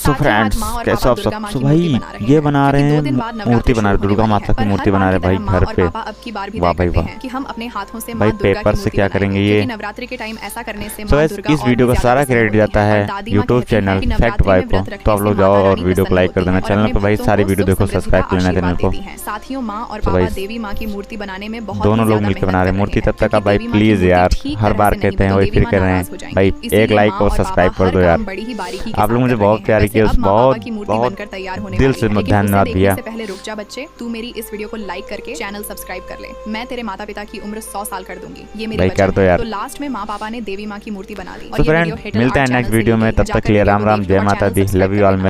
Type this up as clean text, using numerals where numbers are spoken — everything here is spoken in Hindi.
सो फ्रेंड्स कैसे आप सब। सो भाई ये बना रहे हैं मूर्ति बना रहे, दुर्गा माता की मूर्ति बना रहे भाई घर पे। वाह भाई वाह, कि हम अपने हाथों से भाई पेपर से क्या करेंगे ये। नवरात्रि के टाइम ऐसा करने से सो इस वीडियो का सारा क्रेडिट जाता है यूट्यूब चैनल फैक्ट बाय को। तो आप लोग जाओ और वीडियो को लाइक कर देना, चैनल पे भाई सारी वीडियो देखो, सब्सक्राइब कर लेना चैनल को। साथियों माँ और पापा देवी माँ की मूर्ति बनाने में बहुत दोनों लोग मिलकर बना रहे हैं मूर्ति। तब तक आप भाई प्लीज यार, हर बार कहते हैं वही फिर कर रहे हैं भाई, एक लाइक और सब्सक्राइब कर दो यार। आप लोग मुझे बहुत प्यार किया, बहुत दिल से धन्यवाद भैया। पहले रुक जा बच्चे, तू मेरी इस वीडियो को लाइक करके चैनल सब्सक्राइब कर ले। मैं तेरे माता पिता की उम्र 100 साल कर दूंगी, ये मेरी कर दो यार। तो लास्ट में माँ पापा ने देवी माँ की मूर्ति बना दी। तो फ्रेंड मिलते हैं नेक्स्ट वीडियो में, तब तक के लिए राम राम, जय माता दी, लव यू ऑल।